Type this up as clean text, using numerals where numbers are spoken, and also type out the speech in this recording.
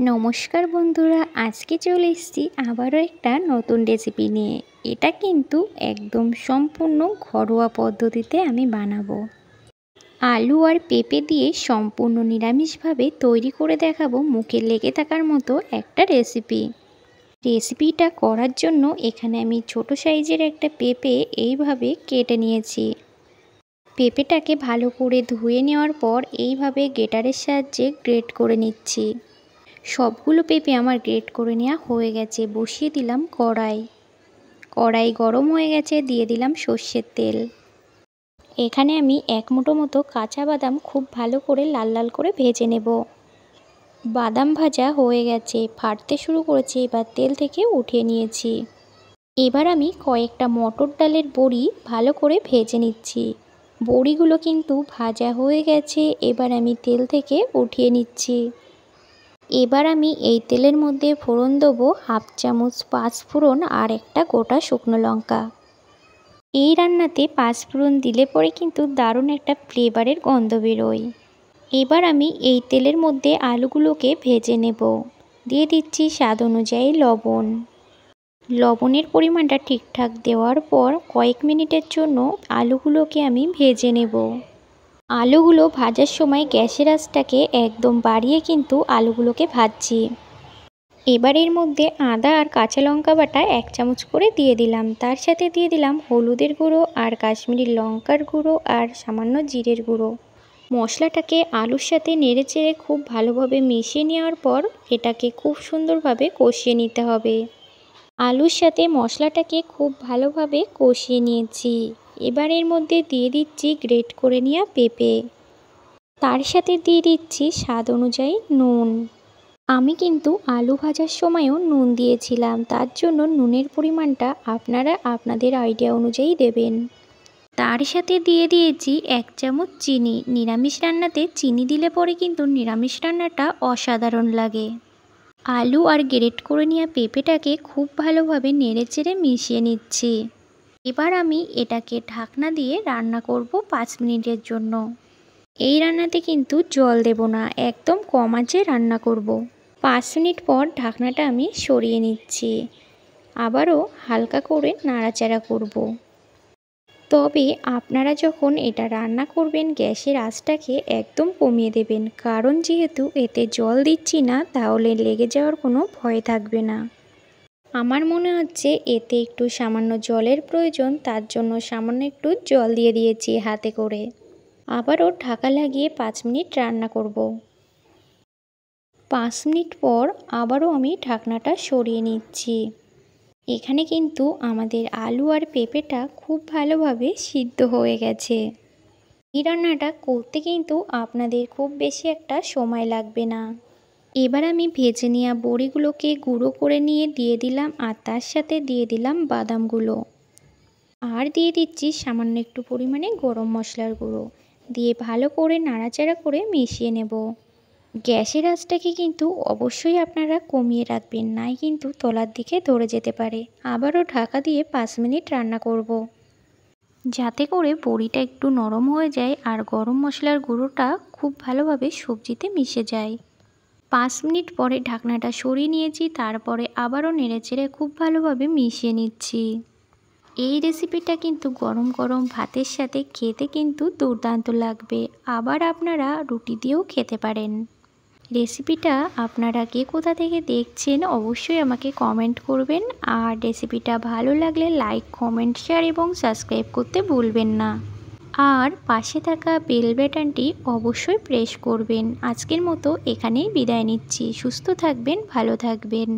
নমস্কার বন্ধুরা, আজকে চলে এসেছি আবারও একটা নতুন রেসিপি নিয়ে। এটা কিন্তু একদম সম্পূর্ণ ঘরোয়া পদ্ধতিতে আমি বানাবো। আলু আর পেঁপে দিয়ে সম্পূর্ণ নিরামিষভাবে তৈরি করে দেখাবো মুখে লেগে থাকার মতো একটা রেসিপিটা করার জন্য এখানে আমি ছোট সাইজের একটা পেঁপে এইভাবে কেটে নিয়েছি। পেঁপেটাকে ভালো করে ধুয়ে নেওয়ার পর এইভাবে গ্রেটারের সাহায্যে গ্রেট করে নিচ্ছি। সবগুলো পেঁপে আমার গ্রেট করে নেওয়া হয়ে গেছে। বসিয়ে দিলাম কড়াই গরম হয়ে গেছে, দিয়ে দিলাম সর্ষের তেল। এখানে আমি 1 মুঠো মতো কাঁচা বাদাম খুব ভালো করে লাল লাল করে ভেজে নেব। বাদাম ভাজা হয়ে গেছে, ফাটতে শুরু করেছে, এবার তেল থেকে উঠিয়ে নিয়েছি। এবার আমি কয়েকটা মটর ডালের বড়ি ভালো করে ভেজে নিচ্ছি। বড়িগুলো কিন্তু ভাজা হয়ে গেছে, এবার আমি তেল থেকে উঠিয়ে নিচ্ছি। এবার আমি এই তেলের মধ্যে ফোড়ন দেবো 1/2 চামচ পাঁচফোড়ন আর একটা গোটা শুকনো লঙ্কা। এই রান্নাতে পাঁচফোড়ন দিলে পরে কিন্তু দারুণ একটা ফ্লেভারের গন্ধ বেরোয়। এবার আমি এই তেলের মধ্যে আলুগুলোকে ভেজে নেব। দিয়ে দিচ্ছি স্বাদ অনুযায়ী লবণ। লবণের পরিমাণটা ঠিকঠাক দেওয়ার পর কয়েক মিনিটের জন্য আলুগুলোকে আমি ভেজে নেব। আলুগুলো ভাজার সময় গ্যাসের আঁচটাকে একদম বাড়িয়ে কিন্তু আলুগুলোকে ভাজছি। এবার এর মধ্যে আদা আর কাঁচা লঙ্কা বাটা 1 চামচ করে দিয়ে দিলাম। তার সাথে দিয়ে দিলাম হলুদের গুঁড়ো আর কাশ্মীরি লঙ্কার গুঁড়ো আর সামান্য জিরের গুঁড়ো। মশলাটাকে আলুর সাথে নেড়েচেড়ে খুব ভালোভাবে মিশিয়ে নেওয়ার পর এটাকে খুব সুন্দরভাবে কষিয়ে নিতে হবে। আলুর সাথে মশলাটাকে খুব ভালোভাবে কষিয়ে নিয়েছি। এবার এর মধ্যে দিয়ে দিচ্ছি গ্রেট করে নেওয়া পেঁপে। তার সাথে দিয়ে দিচ্ছি স্বাদ অনুযায়ী নুন। আমি কিন্তু আলু ভাজার সময়ও নুন দিয়েছিলাম, তার জন্য নুনের পরিমাণটা আপনারা আপনাদের আইডিয়া অনুযায়ী দেবেন। তার সাথে দিয়ে দিয়েছি 1 চামচ চিনি। নিরামিষ রান্নাতে চিনি দিলে পরে কিন্তু নিরামিষ রান্নাটা অসাধারণ লাগে। আলু আর গ্রেট করে নেওয়া পেঁপেটাকে খুব ভালোভাবে নেড়েচেড়ে মিশিয়ে নিচ্ছি। এবার আমি এটাকে ঢাকনা দিয়ে রান্না করব 5 মিনিটের জন্য। এই রান্নাতে কিন্তু জল দেব না, একদম কম আঁচে রান্না করব। 5 মিনিট পর ঢাকনাটা আমি সরিয়ে নিচ্ছি। আবারও হালকা করে নাড়াচাড়া করব। তবে আপনারা যখন এটা রান্না করবেন গ্যাসের আঁচটাকে একদম কমিয়ে দেবেন, কারণ যেহেতু এতে জল দিচ্ছি না তাহলে লেগে যাওয়ার কোনো ভয় থাকবে না। আমার মনে হচ্ছে এতে একটু সামান্য জলের প্রয়োজন, তার জন্য সামান্য একটু জল দিয়ে দিয়েছি হাতে করে। আবারও ঢাকা লাগিয়ে 5 মিনিট রান্না করব। 5 মিনিট পর আবারও আমি ঢাকনাটা সরিয়ে নিচ্ছি। এখানে কিন্তু আমাদের আলু আর পেঁপেটা খুব ভালোভাবে সিদ্ধ হয়ে গেছে। এই রান্নাটা করতে কিন্তু আপনাদের খুব বেশি একটা সময় লাগবে না। এবার আমি ভেজে নেওয়া বড়িগুলোকে গুঁড়ো করে নিয়ে দিয়ে দিলাম আর তার সাথে দিয়ে দিলাম বাদামগুলো। আর দিয়ে দিচ্ছি সামান্য একটু পরিমাণে গরম মশলার গুঁড়ো। দিয়ে ভালো করে নাড়াচাড়া করে মিশিয়ে নেব। গ্যাসের আঁচটাকে কিন্তু অবশ্যই আপনারা কমিয়ে রাখবেন, নাই কিন্তু তলার দিকে ধরে যেতে পারে। আবারও ঢাকা দিয়ে 5 মিনিট রান্না করব, যাতে করে বড়িটা একটু নরম হয়ে যায় আর গরম মশলার গুঁড়োটা খুব ভালোভাবে সবজিতে মিশে যায়। 5 মিনিট পরে ঢাকনাটা সরিয়ে নিয়েছি, তারপরে আবারও নেড়েচেড়ে খুব ভালোভাবে মিশিয়ে নিচ্ছি। এই রেসিপিটা কিন্তু গরম গরম ভাতের সাথে খেতে কিন্তু দুর্দান্ত লাগবে। আবার আপনারা রুটি দিয়েও খেতে পারেন। রেসিপিটা আপনারা কে কোথা থেকে দেখছেন অবশ্যই আমাকে কমেন্ট করবেন। আর রেসিপিটা ভালো লাগলে লাইক, কমেন্ট, শেয়ার এবং সাবস্ক্রাইব করতে ভুলবেন না। আর পাশে থাকা বেল বাটনটি অবশ্যই প্রেস করবেন। আজকের মতো এখানেই বিদায় নিচ্ছি। সুস্থ থাকবেন, ভালো থাকবেন।